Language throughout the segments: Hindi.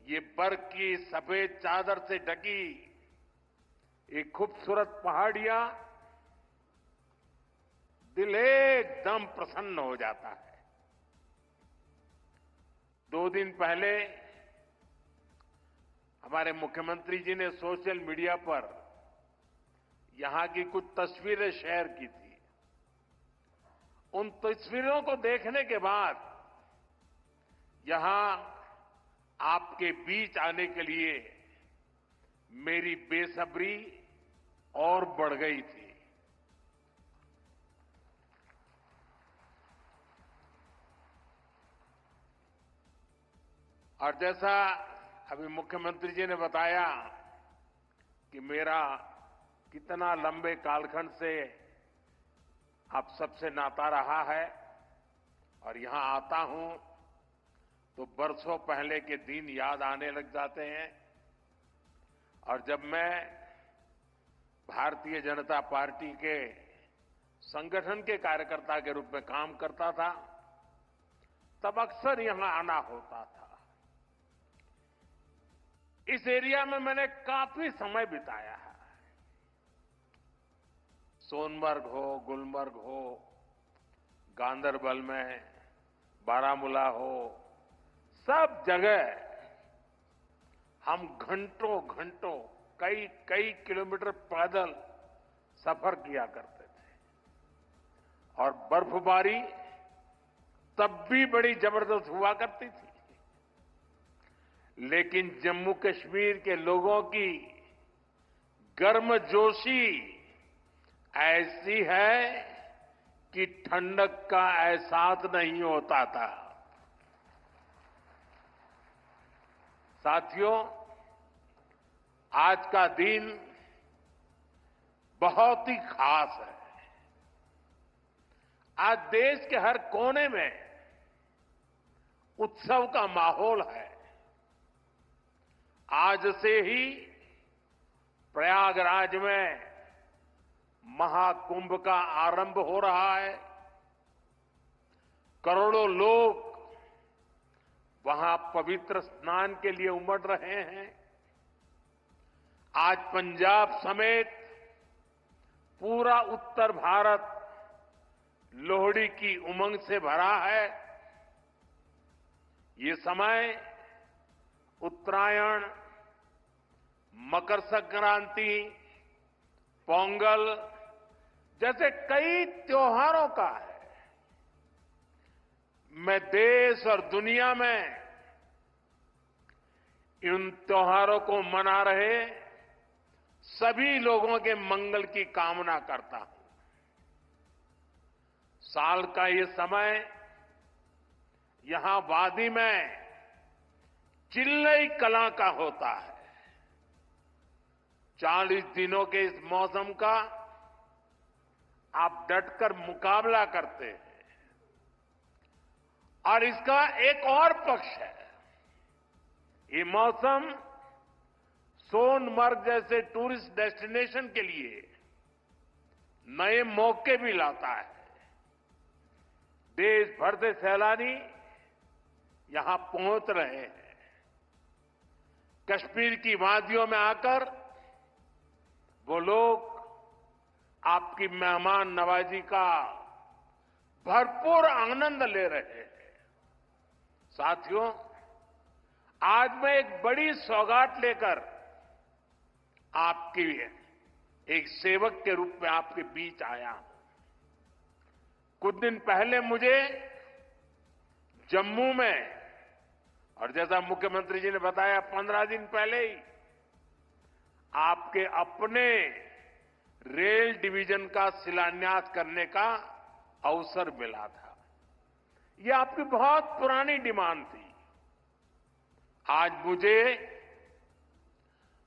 ये बर्फ की सफेद चादर से ढकी ये खूबसूरत पहाड़ियां दिल एकदम प्रसन्न हो जाता है। 2 दिन पहले हमारे मुख्यमंत्री जी ने सोशल मीडिया पर यहां की कुछ तस्वीरें शेयर की थी। उन तस्वीरों को देखने के बाद यहां आपके बीच आने के लिए मेरी बेसब्री और बढ़ गई थी। और जैसा अभी मुख्यमंत्री जी ने बताया कि मेरा कितना लंबे कालखंड से आप सबसे नाता रहा है और यहां आता हूं तो बरसों पहले के दिन याद आने लग जाते हैं। और जब मैं भारतीय जनता पार्टी के संगठन के कार्यकर्ता के रूप में काम करता था तब अक्सर यहां आना होता था। इस एरिया में मैंने काफी समय बिताया है। सोनमर्ग हो, गुलमर्ग हो, गांदरबल में, बारामूला हो, सब जगह हम घंटों घंटों कई कई किलोमीटर पैदल सफर किया करते थे और बर्फबारी तब भी बड़ी जबरदस्त हुआ करती थी। लेकिन जम्मू कश्मीर के लोगों की गर्मजोशी ऐसी है कि ठंडक का एहसास नहीं होता था। साथियों, आज का दिन बहुत ही खास है। आज देश के हर कोने में उत्सव का माहौल है। आज से ही प्रयागराज में महाकुंभ का आरंभ हो रहा है। करोड़ों लोग वहां पवित्र स्नान के लिए उमड़ रहे हैं। आज पंजाब समेत पूरा उत्तर भारत लोहड़ी की उमंग से भरा है। ये समय उत्तरायण, मकर संक्रांति, पोंगल जैसे कई त्योहारों का है। मैं देश और दुनिया में इन त्योहारों को मना रहे सभी लोगों के मंगल की कामना करता हूं। साल का ये समय यहां वादी में चिल्लई कला का होता है। 40 दिनों के इस मौसम का आप डटकर मुकाबला करते हैं। और इसका एक और पक्ष है, ये मौसम सोनमर्ग जैसे टूरिस्ट डेस्टिनेशन के लिए नए मौके भी लाता है। देश भर से सैलानी यहां पहुंच रहे हैं। कश्मीर की वादियों में आकर वो लोग आपकी मेहमान नवाजी का भरपूर आनंद ले रहे हैं। साथियों, आज मैं एक बड़ी सौगात लेकर आपकी एक सेवक के रूप में आपके बीच आया हूं। कुछ दिन पहले मुझे जम्मू में, और जैसा मुख्यमंत्री जी ने बताया 15 दिन पहले ही आपके अपने रेल डिवीजन का शिलान्यास करने का अवसर मिला था। यह आपकी बहुत पुरानी डिमांड थी। आज मुझे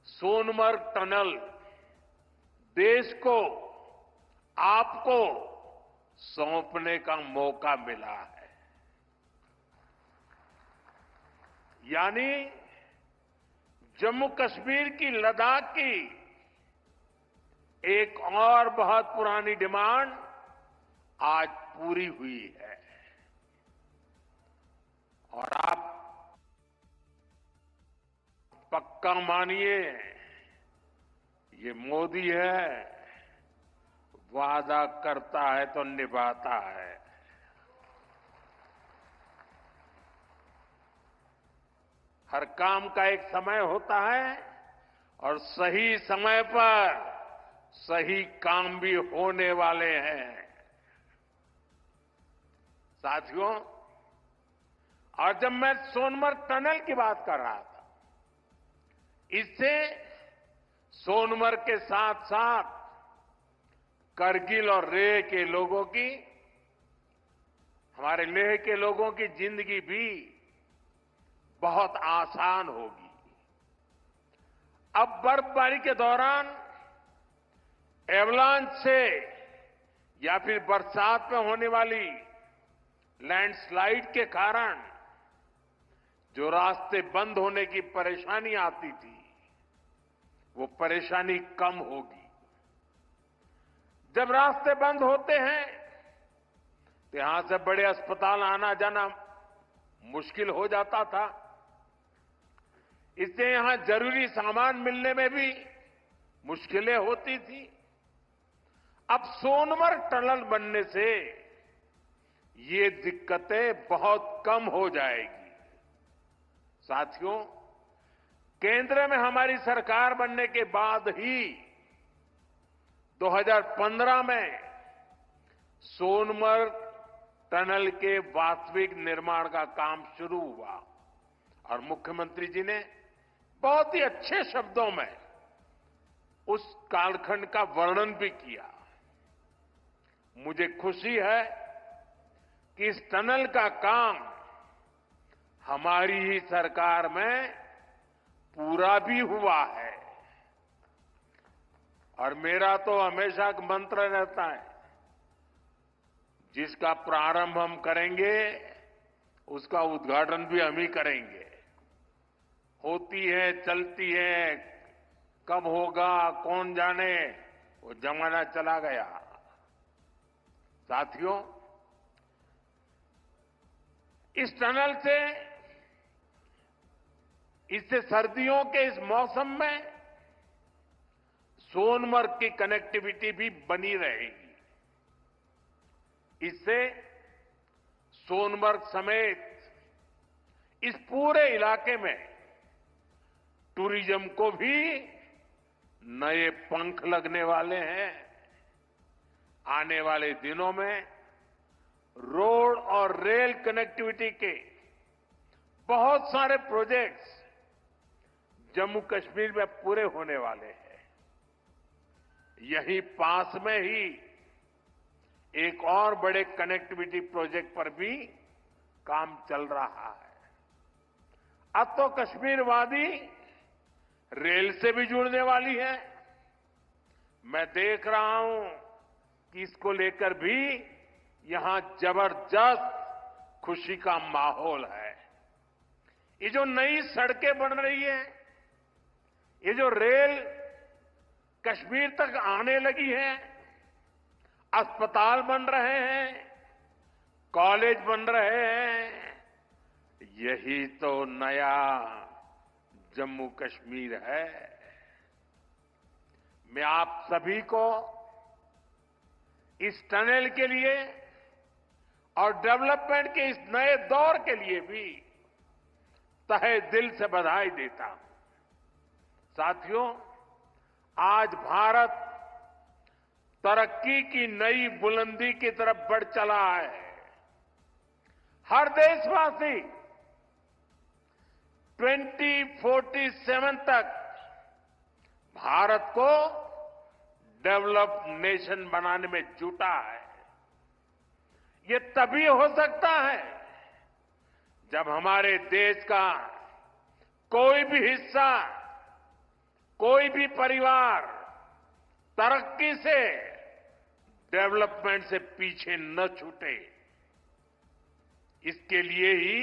सोनमर्ग टनल देश को, आपको सौंपने का मौका मिला है। यानी जम्मू कश्मीर की, लद्दाख की एक और बहुत पुरानी डिमांड आज पूरी हुई है। और आप पक्का मानिए, ये मोदी है, वादा करता है तो निभाता है। हर काम का एक समय होता है और सही समय पर सही काम भी होने वाले हैं। साथियों, और जब मैं सोनमर्ग टनल की बात कर रहा था, इससे सोनमर्ग के साथ साथ करगिल और लेह के लोगों की, हमारे लेह के लोगों की जिंदगी भी बहुत आसान होगी। अब बर्फबारी के दौरान एवलांच से या फिर बरसात में होने वाली लैंडस्लाइड के कारण जो रास्ते बंद होने की परेशानी आती थी, वो परेशानी कम होगी। जब रास्ते बंद होते हैं तो यहां से बड़े अस्पताल आना जाना मुश्किल हो जाता था। इससे यहां जरूरी सामान मिलने में भी मुश्किलें होती थी। अब सोनमर्ग टनल बनने से ये दिक्कतें बहुत कम हो जाएगी। साथियों, केंद्र में हमारी सरकार बनने के बाद ही 2015 में सोनमर्ग टनल के वास्तविक निर्माण का काम शुरू हुआ और मुख्यमंत्री जी ने बहुत ही अच्छे शब्दों में उस कालखंड का वर्णन भी किया। मुझे खुशी है कि इस टनल का काम हमारी ही सरकार में पूरा भी हुआ है। और मेरा तो हमेशा एक मंत्र रहता है, जिसका प्रारंभ हम करेंगे उसका उद्घाटन भी हम ही करेंगे। होती है, चलती है, कब होगा कौन जाने, वो जमाना चला गया। साथियों, इस टनल से, इससे सर्दियों के इस मौसम में सोनमर्ग की कनेक्टिविटी भी बनी रहेगी। इससे सोनमर्ग समेत इस पूरे इलाके में टूरिज्म को भी नए पंख लगने वाले हैं। आने वाले दिनों में रोड और रेल कनेक्टिविटी के बहुत सारे प्रोजेक्ट्स जम्मू कश्मीर में पूरे होने वाले हैं। यहीं पास में ही एक और बड़े कनेक्टिविटी प्रोजेक्ट पर भी काम चल रहा है। अब तो कश्मीर वादी रेल से भी जुड़ने वाली है। मैं देख रहा हूं कि इसको लेकर भी यहां जबरदस्त खुशी का माहौल है। ये जो नई सड़कें बन रही है, ये जो रेल कश्मीर तक आने लगी है, अस्पताल बन रहे हैं, कॉलेज बन रहे हैं, यही तो नया जम्मू कश्मीर है। मैं आप सभी को इस टनल के लिए और डेवलपमेंट के इस नए दौर के लिए भी तहे दिल से बधाई देता हूं। साथियों, आज भारत तरक्की की नई बुलंदी की तरफ बढ़ चला है। हर देशवासी 2047 तक भारत को डेवलप्ड नेशन बनाने में जुटा है। ये तभी हो सकता है जब हमारे देश का कोई भी हिस्सा, कोई भी परिवार तरक्की से, डेवलपमेंट से पीछे न छूटे। इसके लिए ही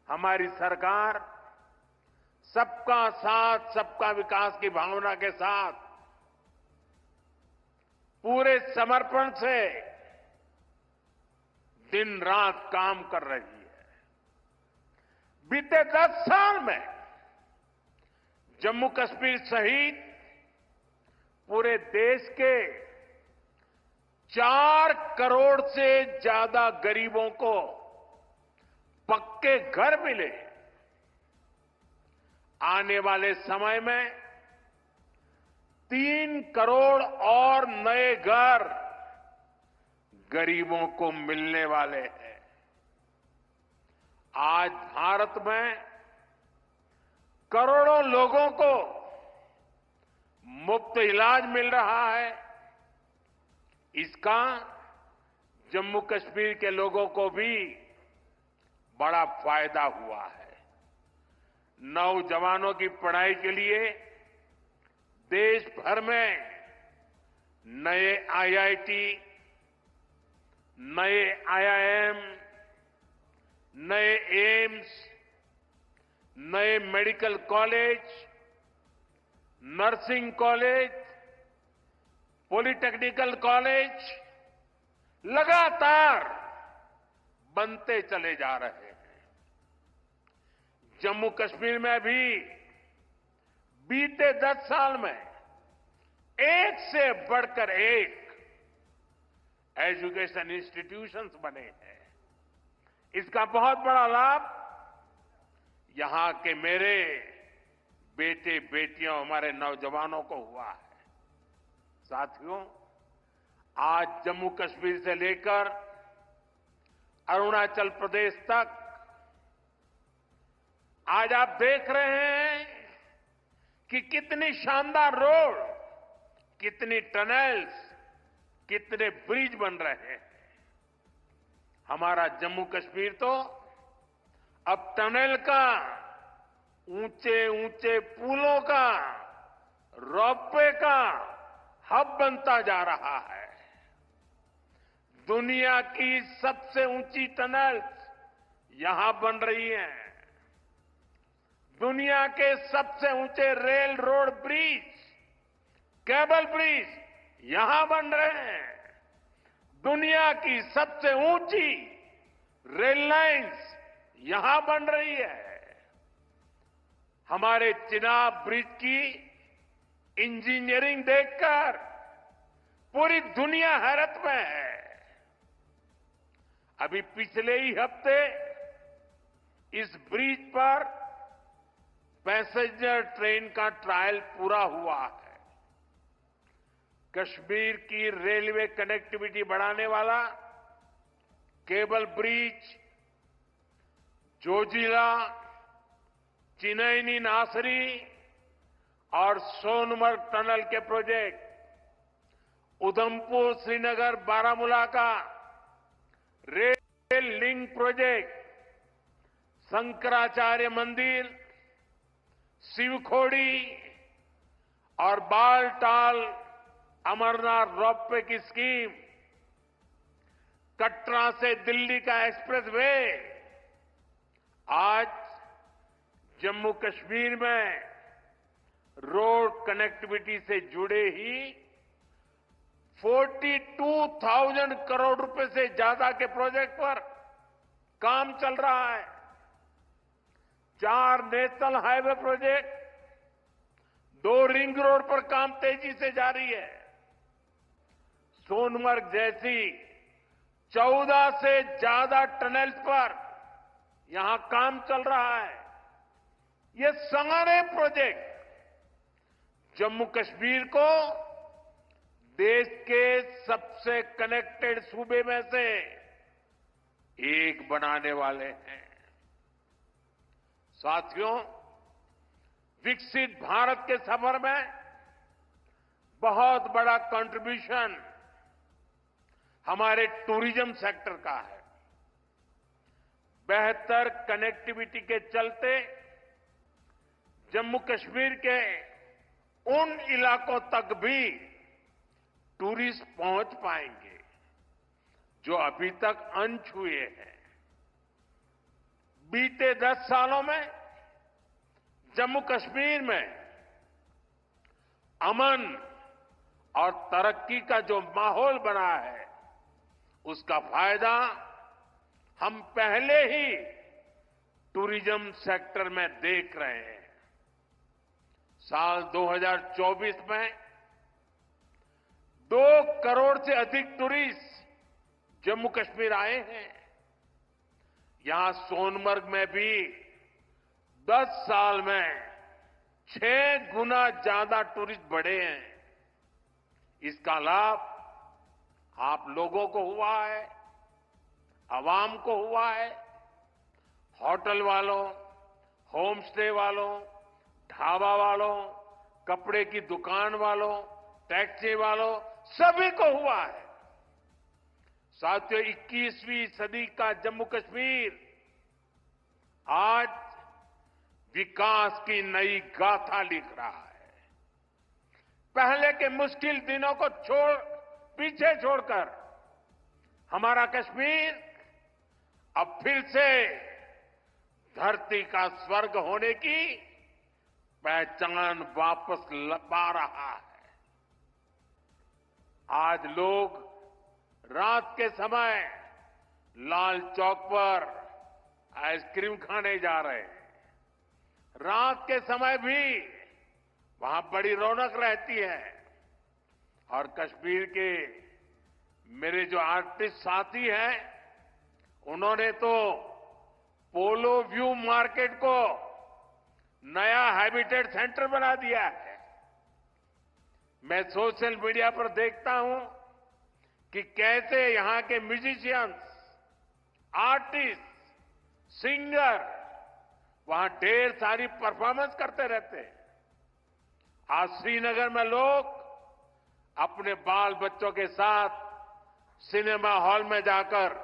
हमारी सरकार सबका साथ सबका विकास की भावना के साथ पूरे समर्पण से दिन रात काम कर रही है। बीते 10 साल में जम्मू कश्मीर सहित पूरे देश के 4 करोड़ से ज्यादा गरीबों को पक्के घर मिले। आने वाले समय में 3 करोड़ और नए घर गरीबों को मिलने वाले हैं। आज भारत में करोड़ों लोगों को मुफ्त इलाज मिल रहा है। इसका जम्मू कश्मीर के लोगों को भी बड़ा फायदा हुआ है। नौजवानों की पढ़ाई के लिए देश भर में नए आईआईटी, नए आईआईएम, नए एम्स, नए medical college, nursing college, polytechnical college लगातार बनते चले जा रहे हैं। जम्मू कश्मीर में भी बीते 10 साल में एक से बढ़कर एक एजुकेशन इंस्टीट्यूशंस बने हैं। इसका बहुत बड़ा लाभ यहां के मेरे बेटे बेटियों, हमारे नौजवानों को हुआ है। साथियों, आज जम्मू कश्मीर से लेकर अरुणाचल प्रदेश तक आज आप देख रहे हैं कि कितनी शानदार रोड, कितनी टनल्स, कितने ब्रिज बन रहे हैं। हमारा जम्मू कश्मीर तो अब टनल का, ऊंचे ऊंचे पुलों का, रोपवे का हब बनता जा रहा है। दुनिया की सबसे ऊंची टनल्स यहां बन रही हैं। दुनिया के सबसे ऊंचे rail road bridge, cable bridge यहां बन रहे हैं। दुनिया की सबसे ऊंची रेल लाइंस यहां बन रही है। हमारे चिनाब ब्रिज की इंजीनियरिंग देखकर पूरी दुनिया हैरत में है। अभी पिछले ही हफ्ते इस ब्रिज पर पैसेंजर ट्रेन का ट्रायल पूरा हुआ है। कश्मीर की रेलवे कनेक्टिविटी बढ़ाने वाला केबल ब्रिज, जोजिला, चिनैनी नासरी और सोनमर्ग टनल के प्रोजेक्ट, उधमपुर श्रीनगर बारामूला का रेल लिंक प्रोजेक्ट, शंकराचार्य मंदिर, शिवखोड़ी और बालटाल अमरनाथ रोपवे की स्कीम, कटरा से दिल्ली का एक्सप्रेसवे, आज जम्मू कश्मीर में रोड कनेक्टिविटी से जुड़े ही 42,000 करोड़ रुपए से ज्यादा के प्रोजेक्ट पर काम चल रहा है। 4 national highway project, 2 ring road पर काम तेजी से जारी है। सोनमर्ग जैसी 14 से ज्यादा टनल्स पर यहां काम चल रहा है। ये सारे प्रोजेक्ट जम्मू कश्मीर को देश के सबसे कनेक्टेड सूबे में से एक बनाने वाले हैं। साथियों, विकसित भारत के सफर में बहुत बड़ा कंट्रीब्यूशन हमारे टूरिज्म सेक्टर का है। बेहतर कनेक्टिविटी के चलते जम्मू कश्मीर के उन इलाकों तक भी टूरिस्ट पहुंच पाएंगे जो अभी तक अनछुए हैं। बीते 10 सालों में जम्मू कश्मीर में अमन और तरक्की का जो माहौल बना है, उसका फायदा हम पहले ही टूरिज्म सेक्टर में देख रहे हैं। साल 2024 में 2 करोड़ से अधिक टूरिस्ट जम्मू कश्मीर आए हैं। यहां सोनमर्ग में भी 10 साल में 6 गुना ज्यादा टूरिस्ट बढ़े हैं। इसका लाभ आप लोगों को हुआ है, आवाम को हुआ है। होटल वालों, होम स्टे वालों, ढाबा वालों, कपड़े की दुकान वालों, टैक्सी वालों, सभी को हुआ है। साथियों, 21वीं सदी का जम्मू कश्मीर आज विकास की नई गाथा लिख रहा है। पहले के मुश्किल दिनों को पीछे छोड़कर हमारा कश्मीर अब फिर से धरती का स्वर्ग होने की पहचान वापस पा रहा है। आज लोग रात के समय लाल चौक पर आइसक्रीम खाने जा रहे हैं। रात के समय भी वहां बड़ी रौनक रहती है। और कश्मीर के मेरे जो आर्टिस्ट साथी हैं, उन्होंने तो पोलो व्यू मार्केट को नया हैबिटेट सेंटर बना दिया है। मैं सोशल मीडिया पर देखता हूं कि कैसे यहां के म्यूजिशियंस, आर्टिस्ट, सिंगर वहां ढेर सारी परफॉर्मेंस करते रहते हैं। आज श्रीनगर में लोग अपने बाल बच्चों के साथ सिनेमा हॉल में जाकर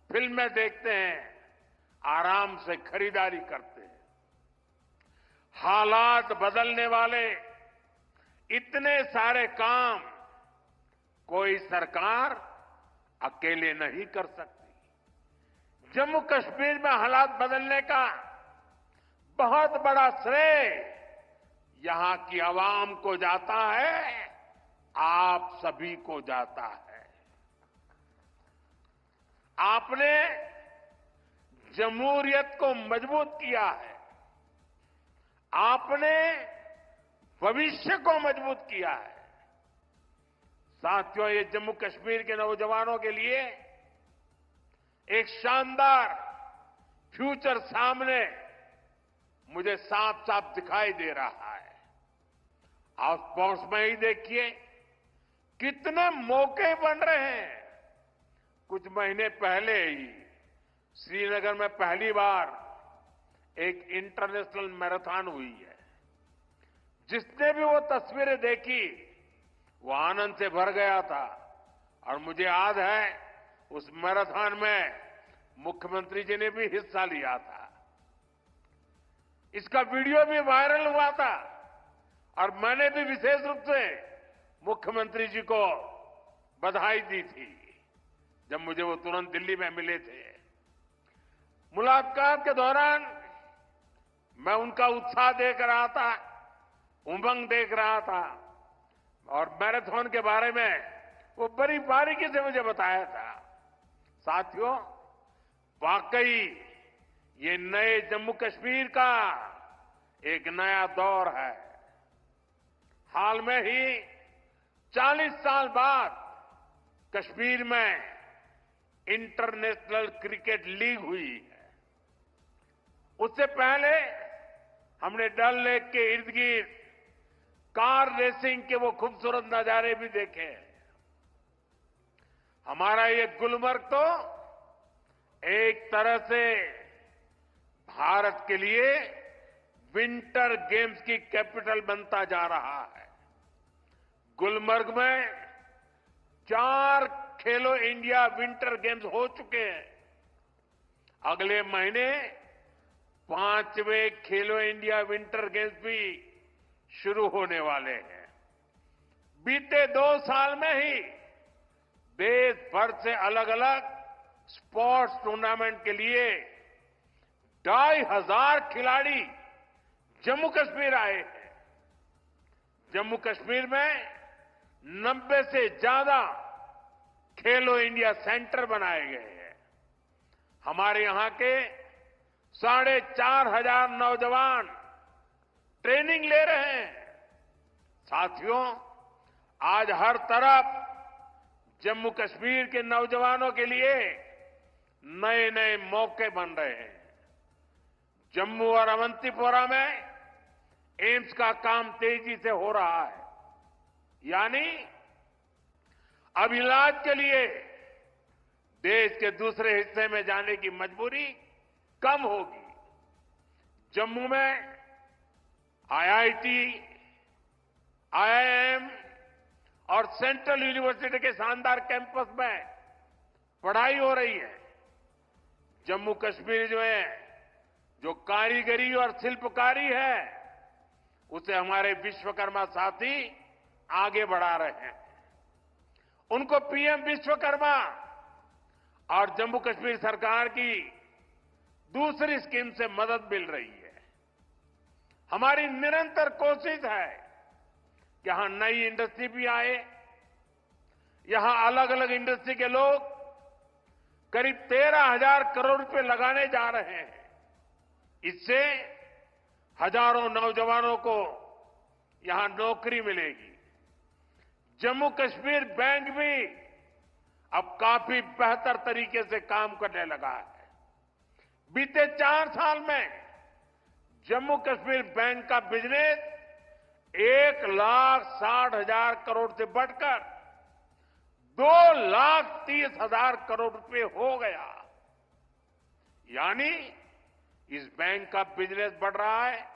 फिल्में देखते हैं, आराम से खरीदारी करते हैं। हालात बदलने वाले इतने सारे काम कोई सरकार अकेले नहीं कर सकती। जम्मू कश्मीर में हालात बदलने का बहुत बड़ा श्रेय यहां की आवाम को जाता है, आप सभी को जाता है। आपने जमहूरियत को मजबूत किया है। आपने भविष्य को मजबूत किया है। साथियों, ये जम्मू कश्मीर के नौजवानों के लिए एक शानदार फ्यूचर सामने मुझे साफ साफ दिखाई दे रहा है। आप स्पोर्ट्स में ही देखिए कितने मौके बन रहे हैं। कुछ महीने पहले ही श्रीनगर में पहली बार एक इंटरनेशनल मैराथन हुई है। जिसने भी वो तस्वीरें देखी वो आनंद से भर गया था। और मुझे याद है उस मैराथन में मुख्यमंत्री जी ने भी हिस्सा लिया था। इसका वीडियो भी वायरल हुआ था और मैंने भी विशेष रूप से मुख्यमंत्री जी को बधाई दी थी जब मुझे वो तुरंत दिल्ली में मिले थे। मुलाकात के दौरान मैं उनका उत्साह देख रहा था, उमंग देख रहा था और मैराथन के बारे में वो बड़ी बारीकी से मुझे बताया था। साथियों, वाकई ये नए जम्मू कश्मीर का एक नया दौर है। हाल में ही 40 साल बाद कश्मीर में इंटरनेशनल क्रिकेट लीग हुई है। उससे पहले हमने डल लेक के इर्द गिर्द कार रेसिंग के वो खूबसूरत नजारे भी देखे। हमारा ये गुलमर्ग तो एक तरह से भारत के लिए विंटर गेम्स की कैपिटल बनता जा रहा है। गुलमर्ग में 4 खेलो इंडिया विंटर गेम्स हो चुके हैं। अगले महीने 5वें खेलो इंडिया विंटर गेम्स भी शुरू होने वाले हैं। बीते 2 साल में ही देश भर से अलग अलग स्पोर्ट्स टूर्नामेंट के लिए 2,500 खिलाड़ी जम्मू कश्मीर आए हैं। जम्मू कश्मीर में 90 से ज्यादा खेलो इंडिया सेंटर बनाए गए हैं। हमारे यहां के 4,500 नौजवान ट्रेनिंग ले रहे हैं। साथियों, आज हर तरफ जम्मू कश्मीर के नौजवानों के लिए नए नए मौके बन रहे हैं। जम्मू और अवंतीपोरा में एम्स का काम तेजी से हो रहा है, यानी अब इलाज के लिए देश के दूसरे हिस्से में जाने की मजबूरी कम होगी। जम्मू में आईआईटी, आईआईएम और सेंट्रल यूनिवर्सिटी के शानदार कैंपस में पढ़ाई हो रही है। जम्मू कश्मीर में जो कारीगरी और शिल्पकारी है, उसे हमारे विश्वकर्मा साथी आगे बढ़ा रहे हैं। उनको पीएम विश्वकर्मा और जम्मू कश्मीर सरकार की दूसरी स्कीम से मदद मिल रही है। हमारी निरंतर कोशिश है कि यहां नई इंडस्ट्री भी आए। यहां अलग अलग इंडस्ट्री के लोग करीब 13,000 करोड़ रुपए लगाने जा रहे हैं। इससे हजारों नौजवानों को यहां नौकरी मिलेगी। जम्मू कश्मीर बैंक भी अब काफी बेहतर तरीके से काम करने लगा है। बीते 4 साल में जम्मू कश्मीर बैंक का बिजनेस 1,60,000 करोड़ से बढ़कर 2,30,000 करोड़ रुपए हो गया। यानी इस बैंक का बिजनेस बढ़ रहा है,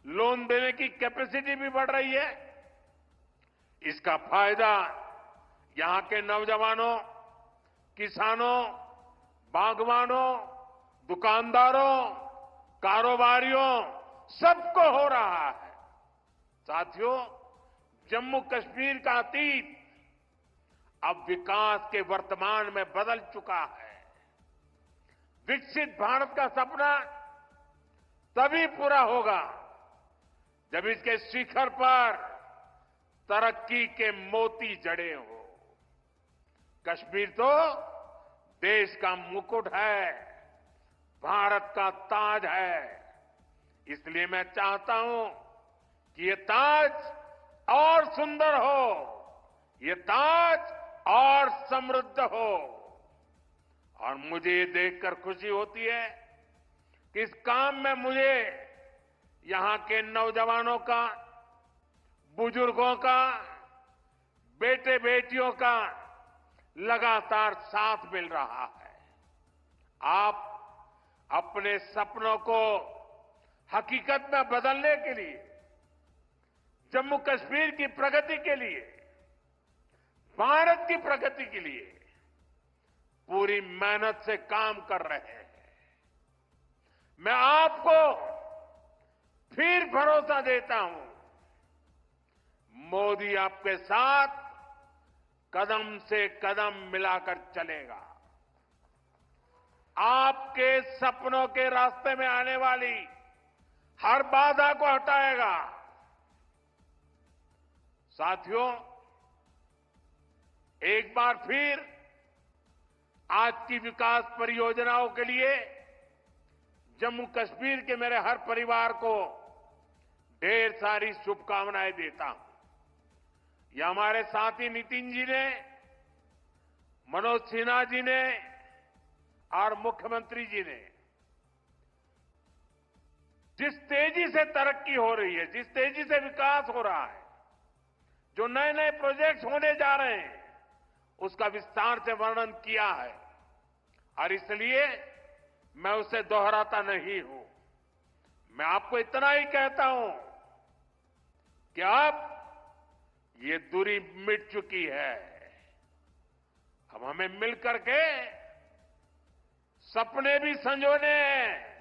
लोन देने की कैपेसिटी भी बढ़ रही है। इसका फायदा यहां के नौजवानों, किसानों, बागवानों, दुकानदारों, कारोबारियों सबको हो रहा है। साथियों, जम्मू कश्मीर का अतीत अब विकास के वर्तमान में बदल चुका है। विकसित भारत का सपना तभी पूरा होगा जब इसके शिखर पर तरक्की के मोती जड़े हो। कश्मीर तो देश का मुकुट है, भारत का ताज है। इसलिए मैं चाहता हूं कि ये ताज और सुंदर हो, ये ताज और समृद्ध हो। और मुझे ये देखकर खुशी होती है कि इस काम में मुझे यहां के नौजवानों का, बुजुर्गों का, बेटे बेटियों का लगातार साथ मिल रहा है। आप अपने सपनों को हकीकत में बदलने के लिए, जम्मू कश्मीर की प्रगति के लिए, भारत की प्रगति के लिए पूरी मेहनत से काम कर रहे हैं। मैं आपको फिर भरोसा देता हूं, मोदी आपके साथ कदम से कदम मिलाकर चलेगा। आपके सपनों के रास्ते में आने वाली हर बाधा को हटाएगा। साथियों, एक बार फिर आज की विकास परियोजनाओं के लिए जम्मू कश्मीर के मेरे हर परिवार को ढेर सारी शुभकामनाएं देता हूं। यह हमारे साथी नितिन जी ने, मनोज सिन्हा जी ने और मुख्यमंत्री जी ने जिस तेजी से तरक्की हो रही है, जिस तेजी से विकास हो रहा है, जो नए नए प्रोजेक्ट्स होने जा रहे हैं, उसका विस्तार से वर्णन किया है। और इसलिए मैं उसे दोहराता नहीं हूं। मैं आपको इतना ही कहता हूं कि अब ये दूरी मिट चुकी है। अब हमें मिलकर के सपने भी संजोने हैं,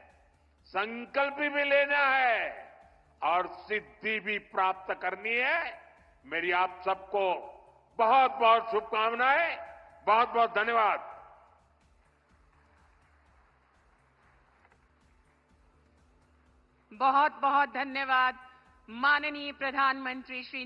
संकल्प भी लेना है और सिद्धि भी प्राप्त करनी है। मेरी आप सबको बहुत बहुत शुभकामनाएं, बहुत बहुत धन्यवाद। बहुत बहुत धन्यवाद माननीय प्रधानमंत्री श्री